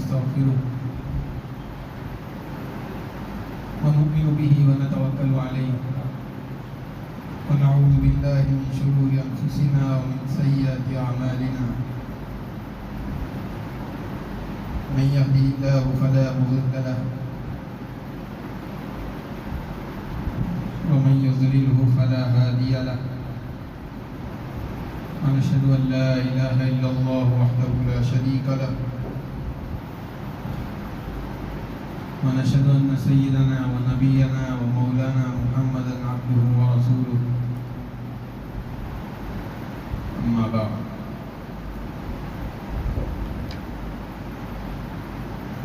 ونستغفره ونؤمن به ونتوكل عليه ونعوذ بالله من شرور أنفسنا ومن سيئات أعمالنا من يهده الله فلا مضل له ومن يضلله فلا هادي له ونشهد أن لا إله إلا الله وحده لا شريك له ونشهد أن سيدنا ونبينا ومولانا محمدا عبده ورسوله أما بعد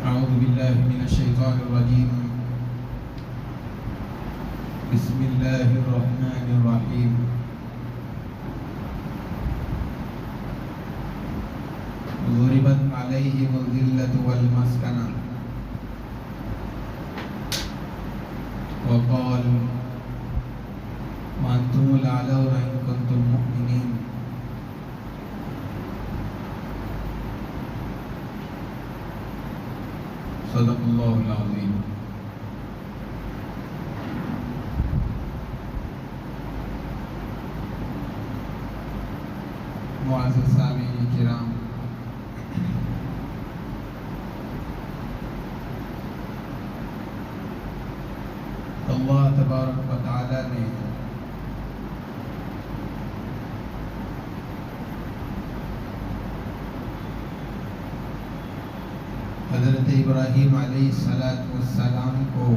أعوذ بالله من الشيطان الرجيم بسم الله الرحمن الرحيم ضربت عليهم الذلة والمسكنة وقال وأنتم الأعلون إن كنتم مؤمنين صدق الله العظيم. معزز سامعین کرام، اللہ تبارک و تعالی نے حضرت ابراہیم علیہ السلام کو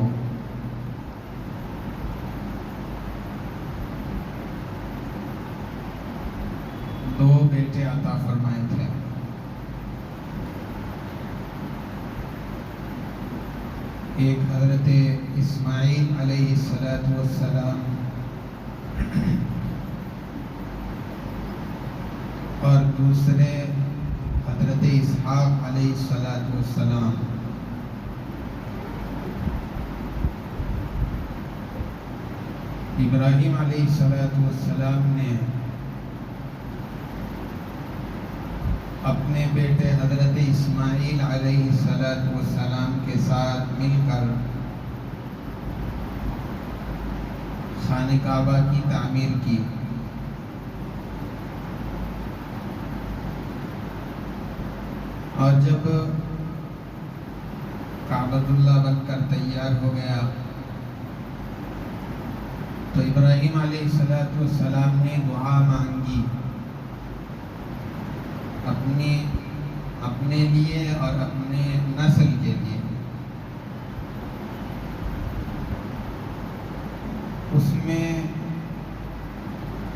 دو بیٹے عطا فرمائے تھے. ایک حضرت اسماعیل علیہ السلام اور دوسرے حضرت اسحاق علیہ السلام. ابراہیم علیہ السلام نے اپنے بیٹے حضرت اسماعیل علیہ السلام کے ساتھ مل کر خانہ کعبہ کی تعمیر کی. اور جب کعبۃ اللہ بن کر تیار ہو گیا تو ابراہیم علیہ السلام نے دعا مانگی اپنے لیے اور اپنے نسل کے لیے. اس میں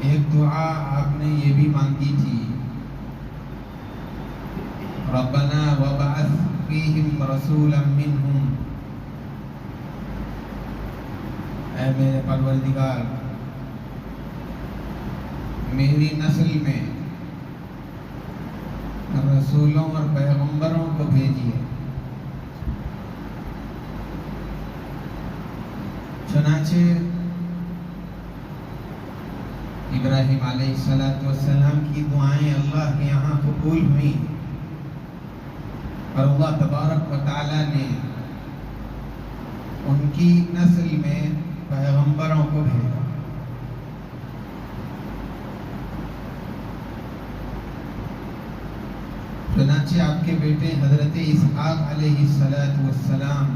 ایک دعا آپ نے یہ بھی مانگی تھی، ربنا وبعث فیہم رسولا منہم، اے میرے پروردگار میری نسل میں رسولوں اور پیغمبروں کو بھیجیے. چنانچہ ابراہیم علیہ السلام کی دعائیں اللہ کے یہاں قبول ہوئیں اور اللہ تبارک و تعالی نے ان کی نسل میں پیغمبروں کو بھیجا. چنانچہ آپ کے بیٹے حضرت اسحاق علیہ السلام،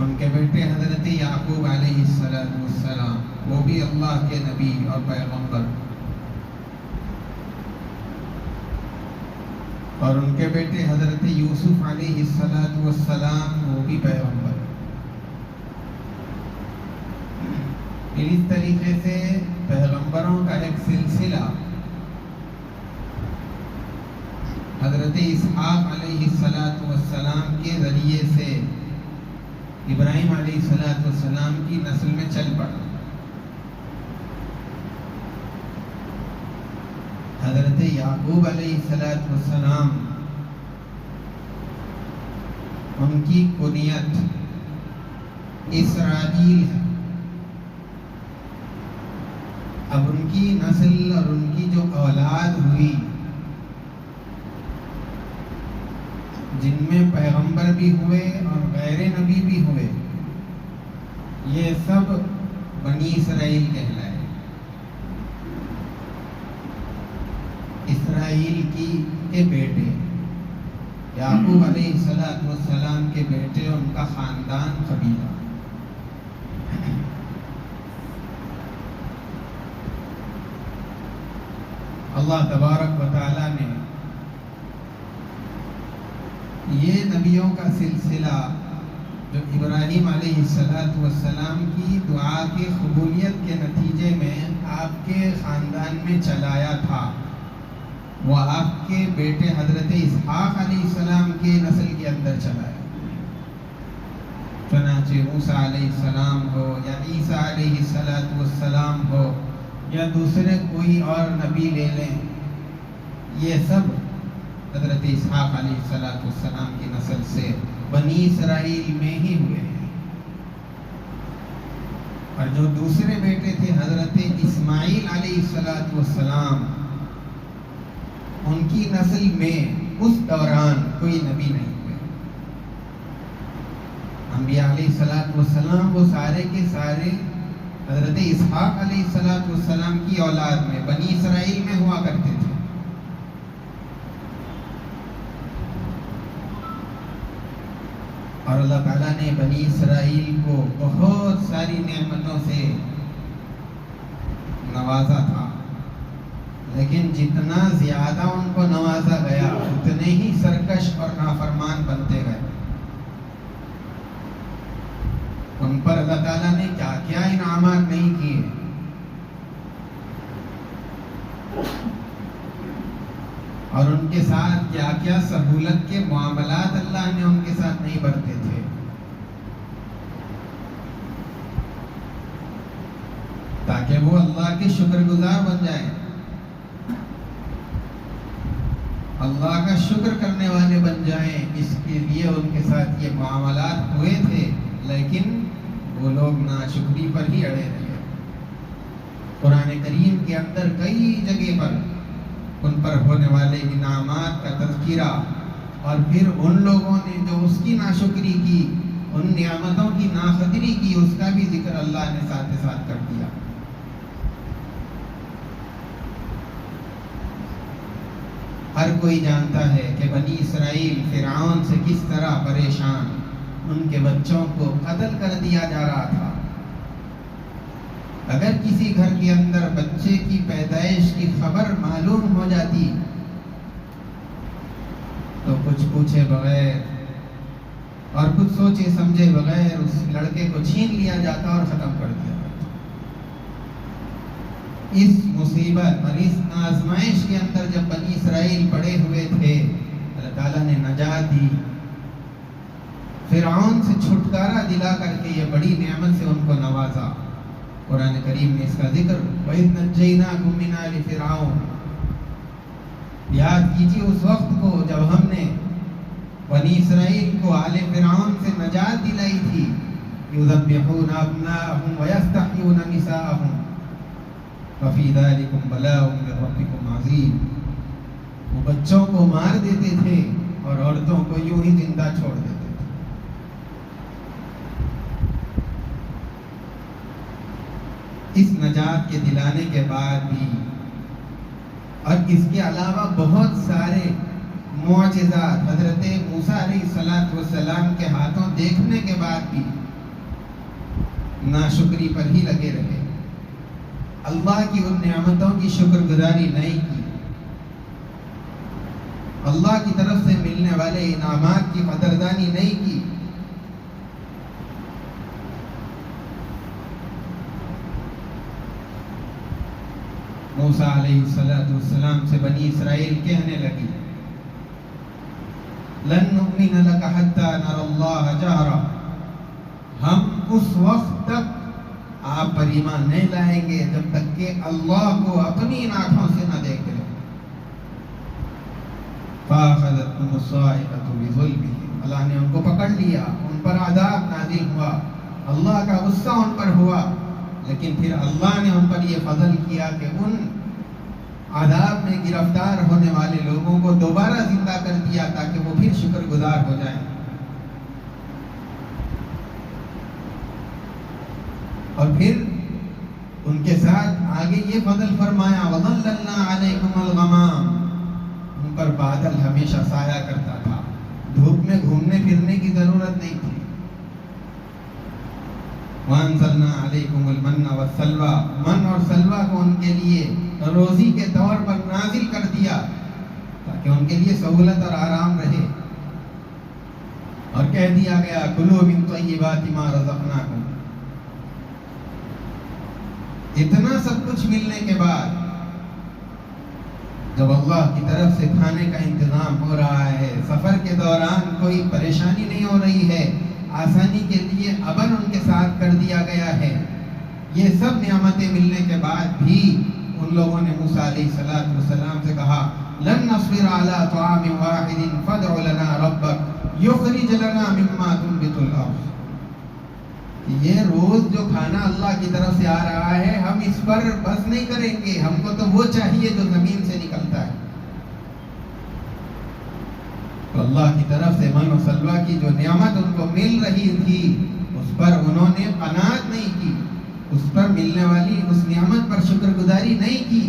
ان کے بیٹے حضرت یعقوب علیہ السلام، وہ بھی اللہ کے نبی اور پیغمبر، اور ان کے بیٹے حضرت یوسف علیہ السلام، وہ بھی پیغمبر. اس طریقے سے پیغمبروں کا ایک سلسلہ حضرت اسحاق علیہ السلام کے ذریعے سے ابراہیم علیہ السلام کی نسل میں چل پڑا. حضرت یعقوب علیہ السلام، ان کی کنیت اسرائیل ہے. اب ان کی نسل اور ان کی جو اولاد ہوئی جن میں پیغمبر بھی ہوئے اور غیر نبی بھی ہوئے، یہ سب بنی اسرائیل کہلائے۔ اسرائیل کے بیٹے، یعقوب علیہ السلام کے بیٹے، ان کا خاندان، قبیلہ۔ اللہ تبارک و تعالیٰ نے یہ نبیوں کا سلسلہ جو ابراہیم علیہ السلام کی دعا کی قبولیت کے نتیجے میں آپ کے خاندان میں چلایا تھا، وہ آپ کے بیٹے حضرت اسحاق علیہ السلام کے نسل کے اندر چلایا۔ چنانچہ موسیٰ علیہ السلام ہو یا عیسیٰ علیہ السلام ہو یا دوسرے کوئی اور نبی لے لیں، یہ سب حضرت اسحاق علیہ السلام کی نسل سے بنی اسرائیل میں ہی ہوئے ہیں۔ اور جو دوسرے بیٹے تھے حضرت اسماعیل علیہ السلام، ان کی نسل میں اس دوران کوئی نبی نہیں ہوئے۔ انبیاء علیہ السلام وہ سارے کے سارے حضرت اسحاق علیہ السلام کی اولاد میں بنی اسرائیل میں ہوا کرتے تھے۔ اور اللہ تعالیٰ نے بنی اسرائیل کو بہت ساری نعمتوں سے نوازا تھا، لیکن جتنا زیادہ ان کو نوازا گیا اتنے ہی سرکش اور نافرمان بنتے گئے۔ ان پر اللہ تعالیٰ نے کیا کیا انعامات نہیں کیے، اور ان کے ساتھ کیا کیا سہولت کے معاملات اللہ نے ان کے ساتھ نہیں برتے تھے۔ تاکہ وہ اللہ کے شکر گزار بن جائیں، اللہ کا شکر کرنے والے بن جائیں، اس کے لیے ان کے ساتھ یہ معاملات ہوئے تھے، لیکن وہ لوگ ناشکری پر ہی اڑے رہے۔ قرآن کریم کے اندر کئی جگہ پر ان پر ہونے والے انعامات کا تذکرہ، اور پھر ان لوگوں نے جو اس کی ناشکری کی، ان نعمتوں کی ناقدری کی، اس کا بھی ذکر اللہ نے ساتھ ساتھ کر دیا۔ ہر کوئی جانتا ہے کہ بنی اسرائیل فرعون سے کس طرح پریشان، ان کے بچوں کو قتل کر دیا جا رہا تھا۔ اگر کسی گھر کے اندر بچے کی پیدائش کی خبر معلوم ہو جاتی تو کچھ پوچھے بغیر اور کچھ سوچے سمجھے بغیر اس لڑکے کو چھین لیا جاتا اور ختم کر دیا جاتا۔ اس مصیبت اور اس آزمائش کے اندر جب بنی اسرائیل پڑے ہوئے تھے، اللہ تعالیٰ نے نجات دی، فرعون سے چھٹکارا دلا کر کے یہ بڑی نعمت سے ان کو نوازا۔ قرآن کریم نے اس کا ذکر وَإِذْ نَجَّيْنَاكُمْ مِنْ آلِ فِرْعَوْنَ، یاد کیجیے اس وقت کو جب ہم نے بنی اسرائیل کو آل فرعون سے نجات دلائی تھی۔ يُذَبِّحُونَ أَبْنَاءَهُمْ وَيَسْتَحْيُونَ نِسَاءَهُمْ وَفِي ذَلِكُمْ بَلَاءٌ مِّن رَّبِّكُمْ عَظِيمٌ، وہ بچوں کو مار دیتے تھے اور عورتوں کو یوں ہی زندہ چھوڑ دیتے تھے۔ اس نجات کے دلانے کے بعد بھی اور اس کے علاوہ بہت سارے معجزات حضرت موسیٰ علیہ السلام کے ہاتھوں دیکھنے کے بعد بھی ناشکری پر ہی لگے رہے، اللہ کی ان نعمتوں کی شکر گزاری نہیں کی، اللہ کی طرف سے ملنے والے انعامات کی قدردانی نہیں کی۔ موسیٰ علیہ السلام سے بنی اسرائیل کہنے لگی لن نؤمن لک حتی نری اللہ جہرا، ہم اس وقت تک آپ پر ایمان نہیں لائیں گے جب تک کہ اللہ کو اپنی آنکھوں سے نہ دیکھ لیں۔ فَأَخَذَتْهُمُ الصَّاعِقَةُ بِظُلْمِهِمْ، اللہ نے ان کو پکڑ لیا، ان پر عذاب نازل ہوا، اللہ کا غصہ ان پر ہوا، لیکن پھر اللہ نے ان پر یہ فضل کیا کہ ان عذاب میں گرفتار ہونے والے لوگوں کو دوبارہ زندہ کر دیا تاکہ وہ پھر پھر شکر گزار ہو جائیں. اور پھر ان کے ساتھ آگے یہ فضل فرمایا وَظَلَّلْنَا عَلَيْكُمُ الْغَمَامَ، ان پر بادل ہمیشہ سایہ کرتا تھا، دھوپ میں گھومنے پھرنے کی ضرورت نہیں تھی. وَأَنزَلْنَا عَلَيْكُمُ الْمَنَّ وَالسَّلْوَىٰ، من اور سلوہ کو ان کے لیے روزی کے طور پر نازل کر دیا تاکہ ان کے لیے سہولت اور آرام رہے. اور کہہ دیا گیا کُلُوا مِن طَیِّبَاتِ مَا رَزَقْنَاکُمْ. اتنا سب کچھ ملنے کے بعد جب اللہ کی طرف سے کھانے کا انتظام ہو رہا ہے، سفر کے دوران کوئی پریشانی نہیں ہو رہی ہے، آسانی کے لیے ابن ان کے ساتھ کر دیا گیا ہے، یہ سب نعمتیں ملنے کے بعد بھی ان لوگوں نے موسیٰ علیہ السلام سے کہا لن نصبر على طعام واحد فادع لنا ربك يخرج لنا مما تنبت الارض. یہ روز جو کھانا اللہ کی طرف سے آ رہا ہے ہم اس پر بس نہیں کریں گے، ہم کو تو وہ چاہیے جو زمین سے نکلتا ہے. تو اللہ کی طرف سے من و سلوہ کی جو نعمت ان کو مل رہی تھی اس پر انہوں نے قناعت نہیں کی، اس پر ملنے والی اس نعمت پر شکر گزاری نہیں کی،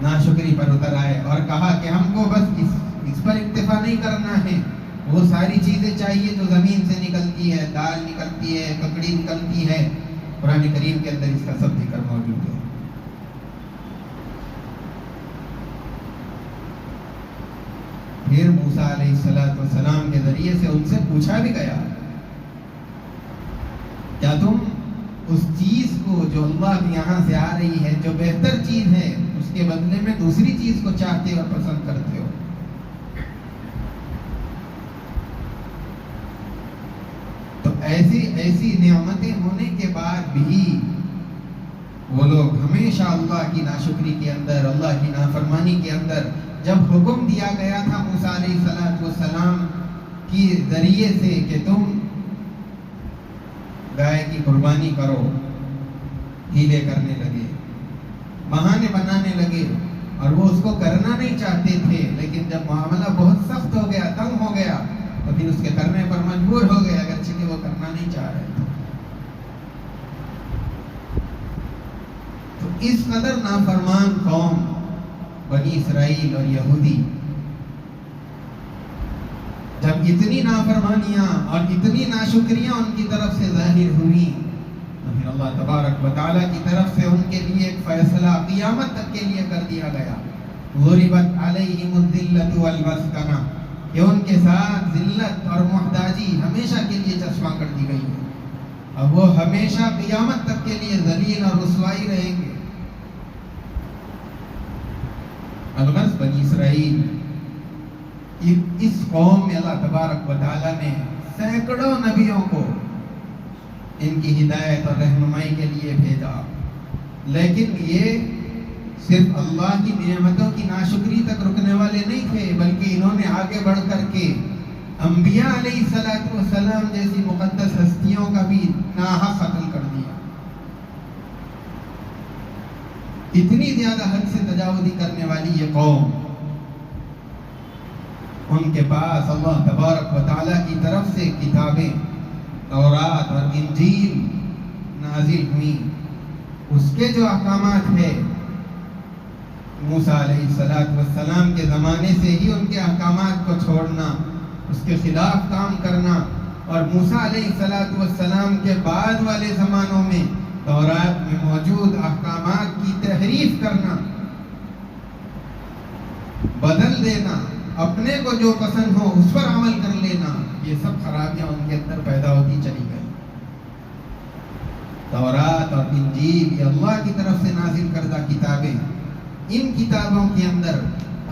ناشکری پر اتر آئے اور کہا کہ ہم کو بس اس پر اکتفا نہیں کرنا ہے، وہ ساری چیزیں چاہیے جو زمین سے نکلتی ہے، دال نکلتی ہے، ککڑی نکلتی ہے. قرآن کریم کے اندر اس کا سب ذکر موجود ہے. پھر موسیٰ علیہ السلام کے ذریعے سے ان سے پوچھا بھی گیا کیا تم اس چیز کو جو اللہ کے یہاں سے آ رہی ہے، جو بہتر چیز ہے، اس کے بدلے میں دوسری چیز کو چاہتے اور پسند کرتے ہو؟ تو ایسی نعمتیں ہونے کے بعد بھی وہ لوگ ہمیشہ اللہ کی ناشکری کے اندر، اللہ کی نافرمانی کے اندر. جب حکم دیا گیا تھا موسیٰ علیہ السلام کی ذریعے سے کہ تم گائے کی قربانی کرو، ہیلے کرنے لگے، بہانے بنانے لگے اور وہ اس کو کرنا نہیں چاہتے تھے. لیکن جب معاملہ بہت سخت ہو گیا، تنگ ہو گیا، تو پھر اس کے کرنے پر مجبور ہو گئے اگرچہ کہ وہ کرنا نہیں چاہ رہے تھے. تو اس قدر نافرمان قوم بنی اسرائیل اور یہودی جب اتنی نافرمانیاں اور اتنی ناشکریاں ان کی طرف سے ظاہر ہوئی تو پھر اللہ تبارک و تعالیٰ کی طرف سے ان کے لیے ایک فیصلہ قیامت تک کے لیے کر دیا گیا. ضربت علیہم الذلۃ والمسکنہ، کہ ان کے ساتھ ذلت اور محتاجی ہمیشہ کے لیے چشمہ کر دی گئی ہے. اب وہ ہمیشہ قیامت تک کے لیے ذلیل اور رسوائی رہیں گے. الغرض بنی اسرائیل، اس قوم میں اللہ تبارک و تعالیٰ نے سینکڑوں نبیوں کو ان کی ہدایت اور رہنمائی کے لیے بھیجا، لیکن یہ صرف اللہ کی نعمتوں کی ناشکری تک رکنے والے نہیں تھے، بلکہ انہوں نے آگے بڑھ کر کے انبیاء علیہ السلام جیسی مقدس ہستیوں کا بھی ناحق قتل کر دیا. اتنی زیادہ حد سے تجاوزی کرنے والی یہ قوم، ان کے پاس اللہ تبارک و تعالیٰ کی طرف سے کتابیں تورات اور انجیل نازل ہوئی. اس کے جو احکامات ہیں موسیٰ علیہ السلام کے زمانے سے ہی ان کے احکامات کو چھوڑنا، اس کے خلاف کام کرنا، اور موسیٰ علیہ السلام کے بعد والے زمانوں میں تورات میں موجود احکامات کی تحریف کرنا، بدل دینا، اپنے کو جو پسند ہو اس پر عمل کر لینا، یہ سب خرابیاں ان کے اندر پیدا ہوتی چلی گئی. تورات اور انجیل یہ اللہ کی طرف سے نازل کردہ کتابیں، ان کتابوں کے اندر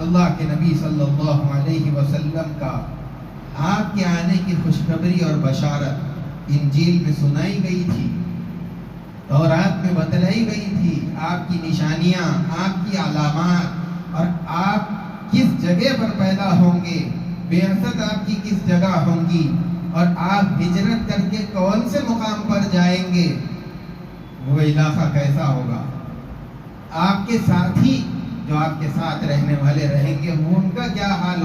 اللہ کے نبی صلی اللہ علیہ وسلم کا آپ کے آنے کی خوشخبری اور بشارت انجیل میں سنائی گئی تھی، تورات میں بتلائی گئی تھی. آپ کی نشانیاں، آپ کی علامات، اور آپ کس جگہ پر پیدا ہوں گے، بعثت آپ کی کس جگہ ہوں گی، اور آپ ہجرت کر کے کون سے مقام پر جائیں گے، وہ علاقہ کیسا ہوگا، آپ کے ساتھی جو آپ کے ساتھ رہنے والے رہیں گے وہ ان کا کیا حال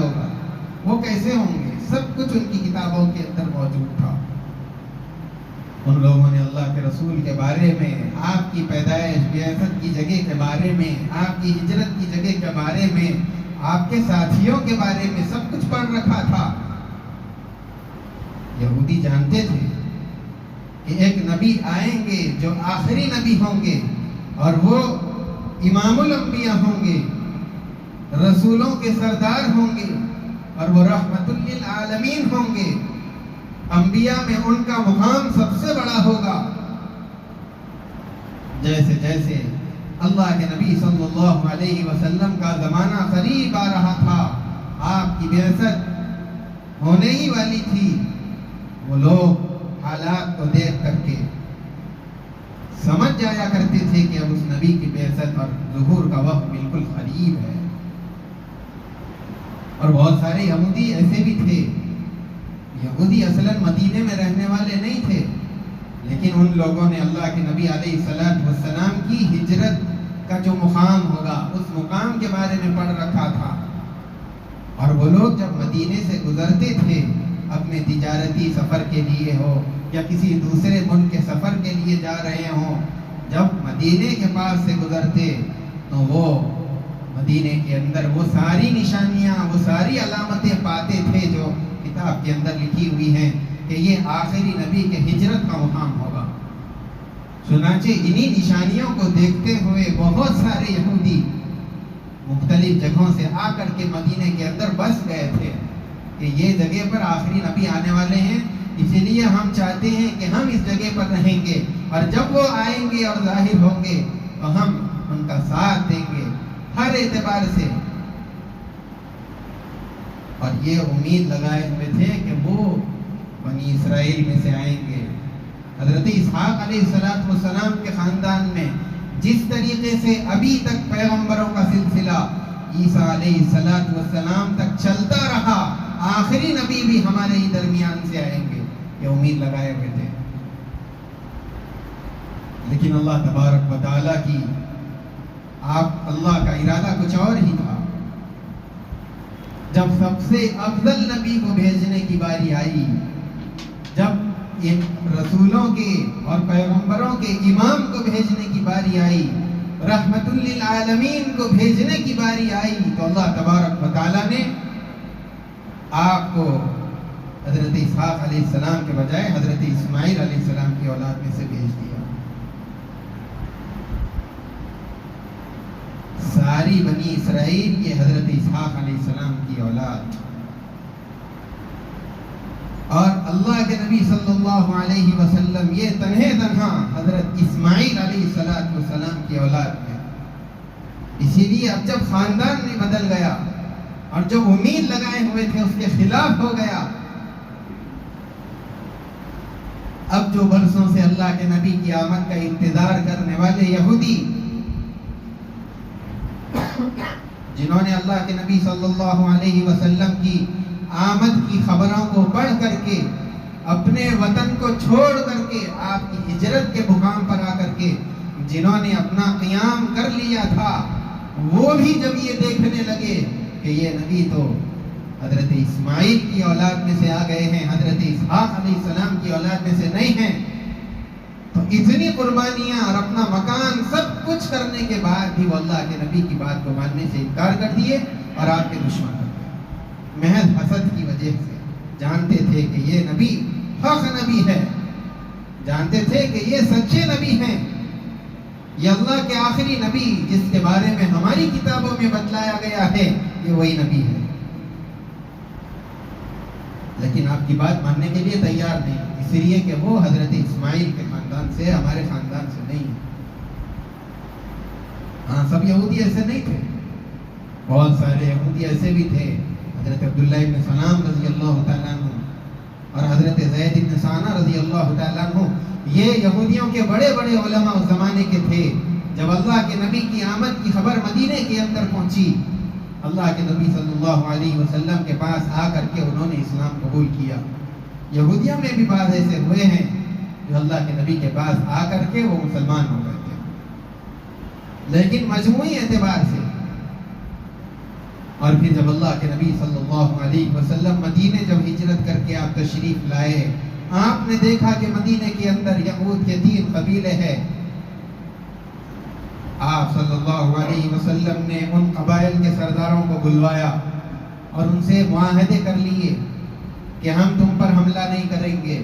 وہ کیسے ہوں گے؟ سب کچھ ان کی کتابوں کے اندر موجود تھا۔ ان لوگوں نے اللہ کے رسول کے بارے میں، آپ کی پیدائش، بعثت کی جگہ کے بارے میں، آپ کی ہجرت کی جگہ کے بارے میں، آپ کے ساتھیوں کے بارے میں سب کچھ پڑھ رکھا تھا۔ یہودی جانتے تھے کہ ایک نبی آئیں گے جو آخری نبی ہوں گے، اور وہ امام الانبیاء ہوں گے، رسولوں کے سردار ہوں گے، اور وہ رحمت للعالمین ہوں گے۔ انبیاء میں ان کا مقام سب سے بڑا ہوگا۔ جیسے جیسے اللہ کے نبی صلی اللہ علیہ وسلم کا زمانہ قریب آ رہا تھا، آپ کی بعثت ہونے ہی والی تھی، وہ لوگ حالات کو دیکھ کر کے سمجھ جایا کرتے تھے کہ اب اس نبی کی بعثت اور ظہور کا وقت بالکل قریب ہے۔ اور بہت سارے یہودی ایسے بھی تھے، یہودی اصلاً مدینے میں رہنے والے نہیں تھے، لیکن ان لوگوں نے اللہ کے نبی علیہ السلام کی ہجرت کا جو مقام ہوگا اس مقام کے بارے میں پڑھ رکھا تھا۔ اور وہ لوگ جب مدینے سے گزرتے تھے اپنے تجارتی سفر کے لیے ہو یا کسی دوسرے ملک کے سفر کے لیے جا رہے ہوں، جب مدینے کے پاس سے گزرتے تو وہ مدینے کے اندر وہ ساری نشانیاں، وہ ساری علامتیں پاتے تھے جو کتاب کے اندر لکھی ہوئی ہیں کہ یہ آخری نبی کے ہجرت کا مقام ہوگا۔ چنانچہ انہی نشانیوں کو دیکھتے ہوئے بہت سارے یہودی مختلف جگہوں سے آ کر کے مدینے کے اندر بس گئے تھے کہ یہ جگہ پر آخری نبی آنے والے ہیں، اسی لیے ہم چاہتے ہیں کہ ہم اس جگہ پر رہیں گے، اور جب وہ آئیں گے اور ظاہر ہوں گے تو ہم ان کا ساتھ دیں گے ہر اعتبار سے۔ اور یہ امید لگائے ہوئے تھے کہ وہ بنی اسرائیل میں سے آئیں گے۔ حضرت اسحاق علیہ السلام کے خاندان میں جس طریقے سے ابھی تک پیغمبروں کا سلسلہ عیسیٰ علیہ السلام تک چلتا رہا، آخری نبی بھی ہمارے ہی درمیان سے آئیں گے، یہ امید لگائے ہوئے تھے۔ لیکن اللہ تبارک و تعالیٰ کی اللہ کا ارادہ کچھ اور ہی تھا۔ جب سب سے افضل نبی کو بھیجنے کی باری آئی، جب ان رسولوں کے اور پیغمبروں کے امام کو بھیجنے کی باری آئی، رحمت للعالمین کو بھیجنے کی باری آئی، تو اللہ تبارک و تعالیٰ نے آپ کو حضرت اسحاق علیہ السلام کے بجائے حضرت اسماعیل علیہ السلام کی اولاد میں سے بھیج دیا۔ ساری بنی اسرائیل یہ حضرت اسحاق علیہ السلام کی اولاد، اور اللہ کے نبی صلی اللہ علیہ وسلم یہ تنہا حضرت اسماعیل علیہ السلام کی اولاد میں۔ اسی لیے اب جب خاندان میں بدل گیا اور جو امید لگائے ہوئے تھے اس کے خلاف ہو گیا، اب جو برسوں سے اللہ کے نبی کی آمد کا انتظار کرنے والے یہودی، جنہوں نے اللہ کے نبی صلی اللہ علیہ وسلم کی آمد کی خبروں کو پڑھ کر کے اپنے وطن کو چھوڑ کر کے آپ کی ہجرت کے مقام پر آ کر کے جنہوں نے اپنا قیام کر لیا تھا، وہ بھی جب یہ دیکھنے لگے کہ یہ نبی تو حضرت اسماعیل کی اولاد میں سے آ گئے ہیں، حضرت اسحاق علیہ السلام کی اولاد میں سے نہیں ہیں، تو اتنی قربانیاں اور اپنا مکان سب کچھ کرنے کے بعد بھی وہ اللہ کے نبی کی بات کو ماننے سے انکار کر دیے اور آپ کے دشمن کر گئے، محض حسد کی وجہ سے۔ جانتے تھے کہ یہ نبی حق نبی ہے، جانتے تھے کہ یہ سچے نبی ہیں، یہ اللہ کے آخری نبی جس کے بارے میں ہماری کتابوں میں بتلایا گیا ہے، یہ وہی نبی ہے، لیکن آپ کی بات ماننے کے لیے تیار نہیں، اس لیے کہ وہ حضرت اسماعیل کے خاندان سے، ہمارے خاندان سے نہیں ہے۔ ہاں، سب یہودی ایسے نہیں تھے، بہت سارے یہودی ایسے بھی تھے، حضرت عبداللہ ابن سلام رضی اللہ تعالیٰ عنہ اور حضرت زید ابن ثانہ رضی اللہ تعالیٰ عنہ، یہ یہودیوں کے بڑے بڑے علماء اس زمانے کے تھے۔ جب اللہ کے نبی کی آمد کی خبر مدینے کے اندر پہنچی، اللہ کے نبی صلی اللہ علیہ وسلم کے پاس آ کر کے انہوں نے اسلام قبول کیا۔ یہودیوں میں بھی بعض ایسے ہوئے ہیں جو اللہ کے نبی کے پاس آ کر کے وہ مسلمان ہو گئے تھے، لیکن مجموعی اعتبار سے، اور پھر جب اللہ کے نبی صلی اللہ علیہ علیہ وسلم مدینے جب ہجرت کر کے آپ تشریف لائے، آپ نے دیکھا کہ مدینے کے اندر یہود کے 3 قبیلے ہیں۔ آپ صلی اللہ علیہ وسلم نے ان قبائل کے سرداروں کو بلوایا اور ان سے معاہدے کر لیے کہ ہم تم پر حملہ نہیں کریں گے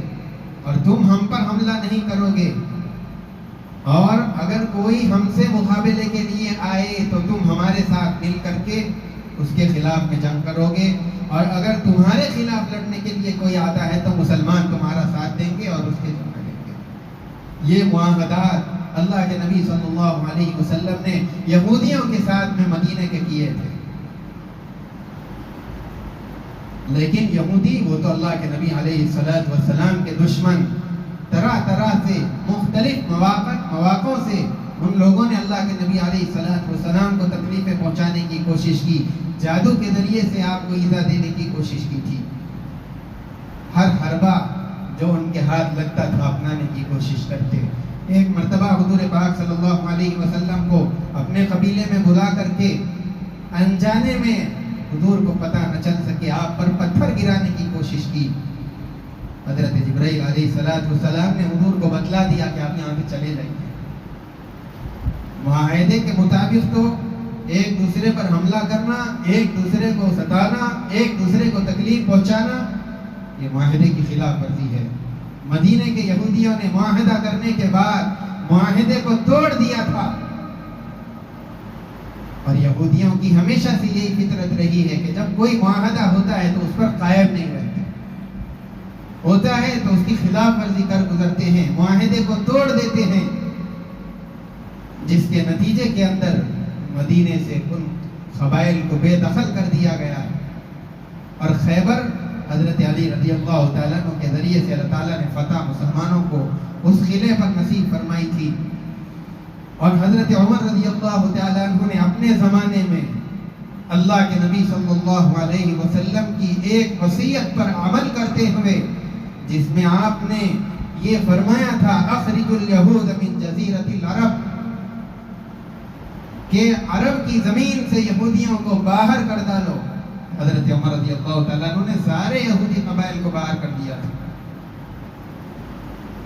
اور تم ہم پر حملہ نہیں کرو گے، اور اگر کوئی ہم سے مقابلے کے لیے آئے تو تم ہمارے ساتھ مل کر کے اس کے خلاف میں جنگ کرو گے، اور اگر تمہارے خلاف لڑنے کے لیے کوئی آتا ہے تو مسلمان تمہارا ساتھ دیں گے اور اس کے جنگ کریں گے۔ یہ معاہدات اللہ کے نبی صلی اللہ علیہ وسلم نے یہودیوں کے ساتھ میں مدینے کے کیے تھے، لیکن یہودی وہ تو اللہ کے نبی علیہ السلام کے دشمن، طرح طرح سے مختلف مواقع سے ان لوگوں نے اللہ کے نبی علیہ السلام کو تکلیفیں پہنچانے کی کوشش کی، جادو کے ذریعے سے آپ کو ایذا دینے کی کوشش کی تھی، ہر حربہ جو ان کے ہاتھ لگتا تھا اپنانے کی کوشش کرتے۔ ایک مرتبہ حضور پاک صلی اللہ علیہ وسلم کو اپنے قبیلے میں بلا کر کے انجانے میں حضور کو پتہ نہ چل سکے آپ پر پتھر گرانے کی کوشش کی۔ حضرت جبرائیل علیہ السلام نے حضور کو بتلا دیا کہ آپ یہاں سے چلے جائیں۔ معاہدے کے مطابق تو ایک دوسرے پر حملہ کرنا، ایک دوسرے کو ستانا، ایک دوسرے کو تکلیف پہنچانا، یہ معاہدے کی خلاف ورزی ہے۔ مدینے کے یہودیوں نے معاہدہ کرنے کے بعد معاہدے کو توڑ دیا تھا، اور یہودیوں کی ہمیشہ سے یہی فطرت رہی ہے کہ جب کوئی معاہدہ ہوتا ہے تو اس پر قائم نہیں رہتے، ہوتا ہے تو اس کی خلاف ورزی کر گزرتے ہیں، معاہدے کو توڑ دیتے ہیں، جس کے نتیجے کے اندر مدینے سے ان قبائل کو بے دخل کر دیا گیا، اور خیبر حضرت علی رضی اللہ تعالیٰ عنہ کے ذریعے سے اللہ تعالیٰ نے فتح مسلمانوں کو اس قلعے پر نصیب فرمائی تھی۔ اور حضرت عمر رضی اللہ تعالیٰ عنہ نے اپنے زمانے میں اللہ کے نبی صلی اللہ علیہ وسلم کی ایک وصیت پر عمل کرتے ہوئے، جس میں آپ نے یہ فرمایا تھا اخرج الیہود من جزیرۃ العرب، کہ عرب کی زمین سے یہودیوں کو باہر کر ڈالو۔ حضرت عمر رضی اللہ تعالیٰ عنہ نے سارے یہودی قبائل کو باہر کر دیا تھا۔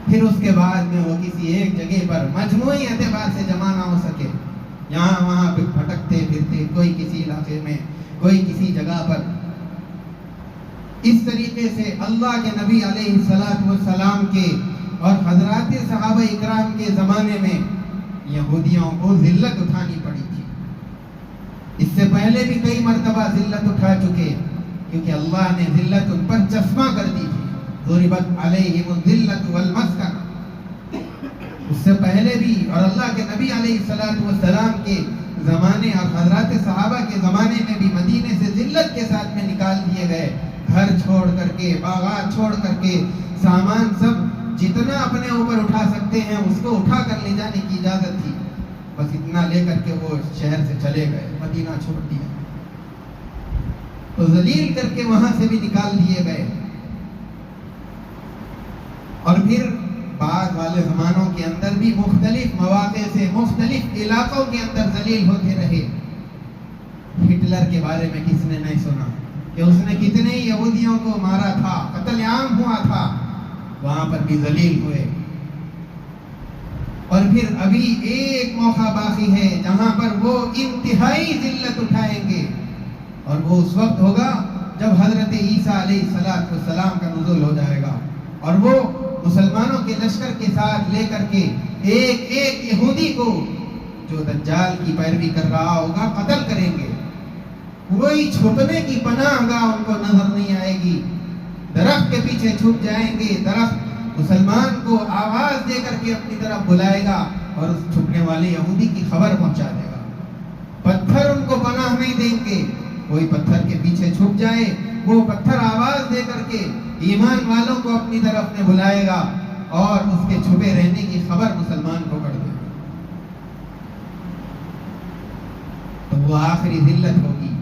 پھر اس کے بعد میں وہ کسی ایک جگہ پر مجموعی اعتبار سے جمع نہ ہو سکے، یہاں وہاں پہ بھٹکتے پھرتے، کوئی کسی علاقے میں، کوئی کسی جگہ پر۔ اس طریقے سے اللہ کے نبی علیہ السلام کے اور حضرات صحابہ اکرام کے زمانے میں یہودیوں کو ذلت اٹھانی پڑی تھی۔ اس سے پہلے بھی کئی مرتبہ ذلت اٹھا چکے، کیونکہ اللہ نے ذلت ان پر چشمہ کر دی تھی، ضربت علیہم الذلۃ والمسکنہ۔ اس سے پہلے بھی اور اللہ کے نبی علیہ السلام کے زمانے اور حضرات صحابہ کے زمانے میں بھی مدینے سے ذلت کے ساتھ میں نکال دیے گئے، گھر چھوڑ کر کے، باغات چھوڑ کر کے، سامان سب جتنا اپنے اوپر اٹھا سکتے ہیں اس کو اٹھا کر لے جانے کی اجازت تھی، بس اتنا لے کر کے وہ شہر سے چلے گئے، مدینہ چھوڑ دیا، تو ذلیل کر کے وہاں سے بھی نکال دیے گئے۔ اور پھر بعد والے زمانوں کے اندر بھی مختلف مواقع سے مختلف علاقوں کے اندر ذلیل ہوتے رہے۔ ہٹلر کے بارے میں کس نے نہیں سنا کہ اس نے کتنے یہودیوں کو مارا تھا، قتل عام ہوا تھا، وہاں پر بھی ذلیل ہوئے۔ اور پھر ابھی ایک موقع باقی ہے جہاں پر وہ انتہائی ذلت اٹھائیں گے، اور وہ اس وقت ہوگا جب حضرت عیسیٰ علیہ السلام کا نزول ہو جائے گا، اور وہ مسلمانوں کے لشکر کے ساتھ لے کر کے ایک ایک یہودی کو جو دجال کی پیروی کر رہا ہوگا قتل کریں گے۔ کوئی چھپنے کی پناہ گاہ ان کو نظر نہیں آئے گی، درخت کے پیچھے چھپ جائیں گے، درخت مسلمان کو آواز دے کر کے اپنی طرف بلائے گا اور اس چھپنے والے یہودی کی خبر پہنچا دے گا۔ پتھر ان کو پناہ نہیں دیں گے، کوئی پتھر کے پیچھے چھپ جائے، وہ پتھر آواز دے کر کے ایمان والوں کو اپنی طرف میں بلائے گا اور اس کے چھپے رہنے کی خبر مسلمان کو کر دے گا، تو وہ آخری ذلت ہوگی۔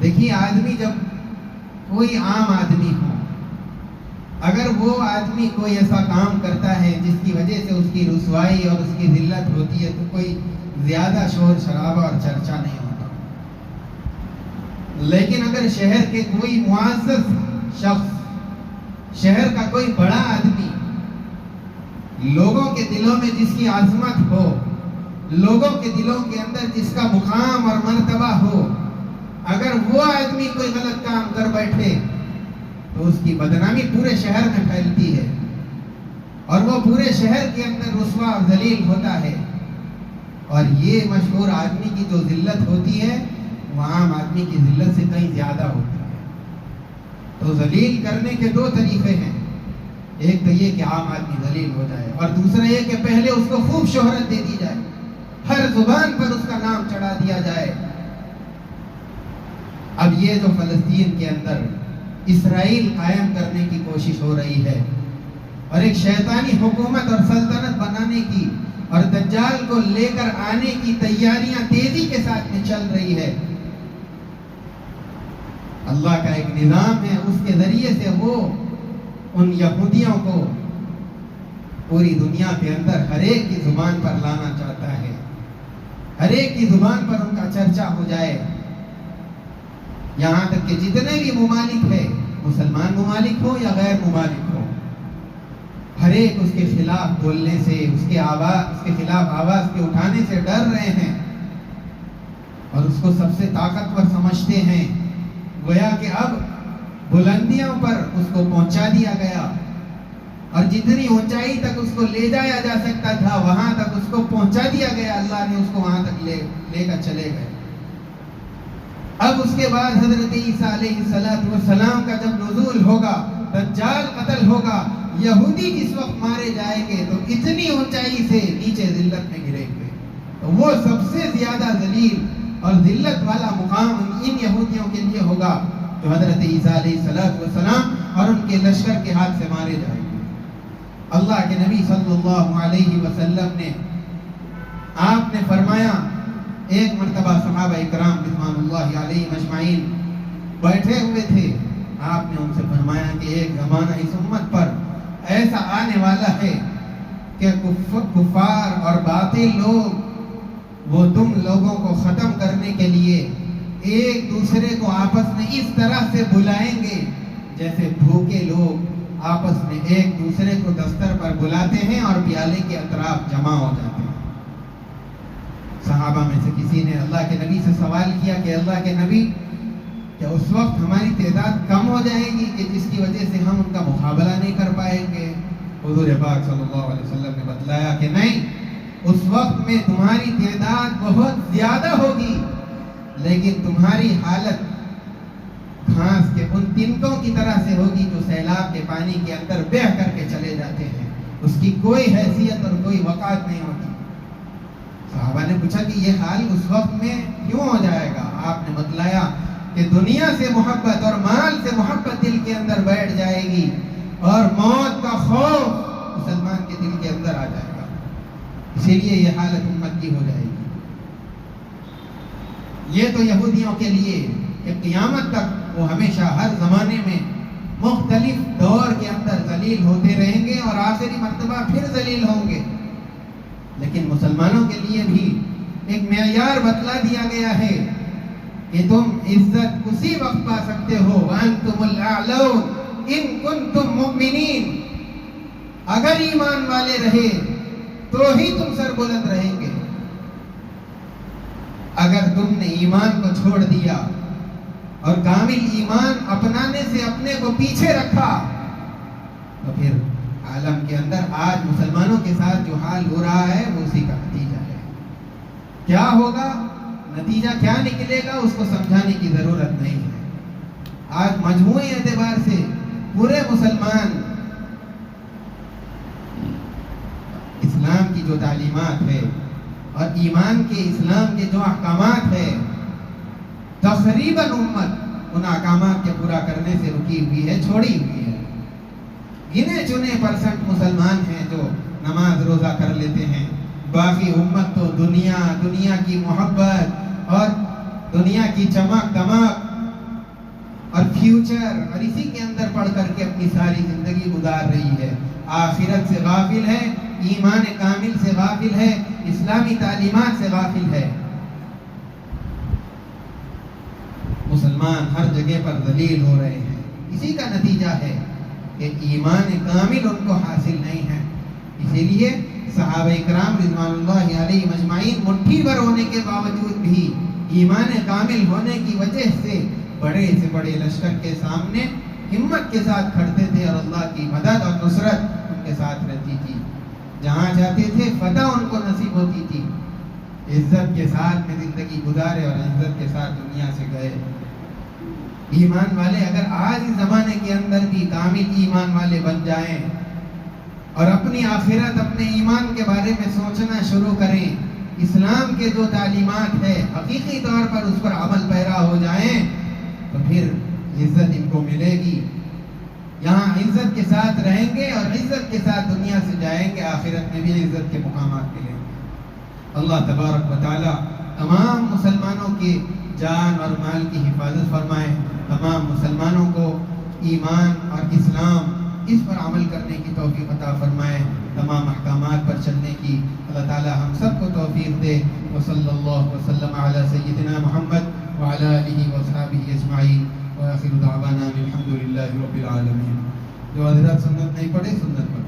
دیکھیے آدمی جب کوئی عام آدمی ہو، اگر وہ آدمی کوئی ایسا کام کرتا ہے جس کی وجہ سے اس کی رسوائی اور اس کی ذلت ہوتی ہے تو کوئی زیادہ شور شرابہ اور چرچا نہیں ہوتا۔ لیکن اگر شہر کے کوئی معزز شخص، شہر کا کوئی بڑا آدمی، لوگوں کے دلوں میں جس کی عظمت ہو، لوگوں کے دلوں کے اندر جس کا مقام اور مرتبہ ہو، اگر وہ آدمی کوئی غلط کام کر بیٹھے تو اس کی بدنامی پورے شہر میں پھیلتی ہے اور وہ پورے شہر کے اندر رسوا اور ذلیل ہوتا ہے. اور یہ مشہور آدمی کی جو ذلت ہوتی ہے وہ عام آدمی کی ذلت سے کہیں زیادہ ہوتی ہے. تو ذلیل کرنے کے دو طریقے ہیں، ایک تو یہ کہ عام آدمی ذلیل ہو جائے، اور دوسرا یہ کہ پہلے اس کو خوب شہرت دے دی جائے، ہر زبان پر اس کا نام چڑھا دیا جائے. اب یہ جو فلسطین کے اندر اسرائیل قائم کرنے کی کوشش ہو رہی ہے اور ایک شیطانی حکومت اور سلطنت بنانے کی اور دجال کو لے کر آنے کی تیاریاں تیزی کے ساتھ میں چل رہی ہے، اللہ کا ایک نظام ہے، اس کے ذریعے سے وہ ان یہودیوں کو پوری دنیا کے اندر ہر ایک کی زبان پر لانا چاہتا ہے، ہر ایک کی زبان پر ان کا چرچا ہو جائے. یہاں تک کہ جتنے بھی ممالک ہیں، مسلمان ممالک ہو یا غیر ممالک ہو، ہر ایک اس کے خلاف بولنے سے، اس کے خلاف آواز کے اٹھانے سے ڈر رہے ہیں اور اس کو سب سے طاقتور سمجھتے ہیں. گویا کہ اب بلندیوں پر اس کو پہنچا دیا گیا اور جتنی اونچائی تک اس کو لے جایا جا سکتا تھا وہاں تک اس کو پہنچا دیا گیا. اللہ نے اس کو وہاں تک لے کر چلے گئے. اب اس کے بعد حضرت عیسیٰ علیہ السلام کا جب نزول ہوگا، دجال قتل ہوگا، یہودی جس وقت مارے جائیں گے تو اتنی اونچائی سے نیچے ذلت میں گریں گے. تو وہ سب سے زیادہ ذلیل اور ذلت والا مقام ان یہودیوں کے لیے ہوگا جو حضرت عیسیٰ علیہ السلام اور ان کے لشکر کے ہاتھ سے مارے جائیں گے. اللہ کے نبی صلی اللہ علیہ وسلم نے آپ نے فرمایا، ایک مرتبہ صحابہ اکرام رضوان اللہ علیہ مجمعین بیٹھے ہوئے تھے، آپ نے ان سے فرمایا کہ ایک زمانہ اس امت پر ایسا آنے والا ہے کہ کفار اور باطل لوگ وہ تم لوگوں کو ختم کرنے کے لیے ایک دوسرے کو آپس میں اس طرح سے بلائیں گے جیسے بھوکے لوگ آپس میں ایک دوسرے کو دستر پر بلاتے ہیں اور پیالے کے اطراف جمع ہو جاتے ہیں. صحابہ میں سے کسی نے اللہ کے نبی سے سوال کیا کہ اللہ کے نبی، کیا اس وقت ہماری تعداد کم ہو جائے گی کہ جس کی وجہ سے ہم ان کا مقابلہ نہیں کر پائیں گے؟ حضور پاک صلی اللہ علیہ وسلم نے بتلایا کہ نہیں، اس وقت میں تمہاری تعداد بہت زیادہ ہوگی لیکن تمہاری حالت گھاس کے ان تنکوں کی طرح سے ہوگی جو سیلاب کے پانی کے اندر بہہ کر کے چلے جاتے ہیں، اس کی کوئی حیثیت اور کوئی وقعت نہیں ہوتی. صحابہ نے پوچھا کہ یہ حال اس وقت میں کیوں ہو جائے گا؟ آپ نے بتلایا کہ دنیا سے محبت اور مال سے محبت دل کے اندر بیٹھ جائے گی اور موت کا خوف مسلمان کے دل کے اندر آ جائے گا، اسی لیے یہ حالت امت کی ہو جائے گی. یہ تو یہودیوں کے لیے کہ قیامت تک وہ ہمیشہ ہر زمانے میں مختلف دور کے اندر ذلیل ہوتے رہیں گے اور آخری مرتبہ پھر ذلیل ہوں گے. لیکن مسلمانوں کے لیے بھی ایک معیار بتلا دیا گیا ہے کہ تم عزت اسی وقت پا سکتے ہو وَأَنْتُمُ الْأَعْلَوْنَ إِن كُنْتُم مُؤْمِنِينَ، اگر ایمان والے رہے تو ہی تم سر بلند رہیں گے. اگر تم نے ایمان کو چھوڑ دیا اور کامل ایمان اپنانے سے اپنے کو پیچھے رکھا تو پھر عالم کے اندر آج مسلمانوں کے ساتھ جو حال ہو رہا ہے وہ اسی کا نتیجہ ہے. کیا ہوگا، نتیجہ کیا نکلے گا، اس کو سمجھانے کی ضرورت نہیں ہے. آج مجموعی اعتبار سے پورے مسلمان اسلام کی جو تعلیمات ہے اور ایمان کے اسلام کے جو احکامات ہیں، تقریباً امت ان احکامات کے پورا کرنے سے رکی ہوئی ہے، چھوڑی ہوئی ہے. گنے چنے پرسنٹ مسلمان ہیں جو نماز روزہ کر لیتے ہیں، باقی امت تو دنیا کی محبت اور دنیا کی چمک دمک اور فیوچر اور اسی کے اندر پڑھ کر کے اپنی ساری زندگی گزار رہی ہے. آخرت سے غافل ہے، ایمان کامل سے غافل ہے، اسلامی تعلیمات سے غافل ہے. مسلمان مسلمان ہر جگہ پر ذلیل ہو رہے ہیں. اسی کا نتیجہ ہے کہ ایمان کامل ان کو حاصل نہیں ہے. اسی لیے صحابہ اکرام رضوان اللہ علیہ مجمعین مٹھی بھر ہونے کے باوجود بھی ایمان کامل ہونے کی وجہ سے بڑے سے بڑے لشکر کے سامنے ہمت کے ساتھ کھڑتے تھے اور اللہ کی مدد اور نصرت ان کے ساتھ رہتی تھی. جہاں جاتے تھے فتح ان کو نصیب ہوتی تھی. عزت کے ساتھ میں زندگی گزارے اور عزت کے ساتھ دنیا سے گئے. ایمان والے اگر آج اس زمانے کے اندر بھی کامل ایمان والے بن جائیں اور اپنی آخرت اپنے ایمان کے بارے میں سوچنا شروع کریں, اسلام کے جو تعلیمات ہے حقیقی طور پر اس پر عمل پیرا ہو جائیں, تو پھر عزت ان کو ملے گی. یہاں عزت کے ساتھ رہیں گے اور عزت کے ساتھ دنیا سے جائیں گے, آخرت میں بھی عزت کے مقامات ملیں گے. اللہ تبارک و تعالی تمام مسلمانوں کی جان اور مال کی حفاظت فرمائے. تمام مسلمانوں کو ایمان اور اسلام اس پر عمل کرنے کی توفیق عطا فرمائے. تمام احکامات پر چلنے کی اللہ تعالی ہم سب کو توفیق دے. وصلی اللہ وسلم علی سیدنا محمد وعلی آلہ وصحبہ اجمعین وآخر دعوانا الحمد للہ رب العالمین. جو حضرات سنت نہیں پڑھے سنت پڑھے.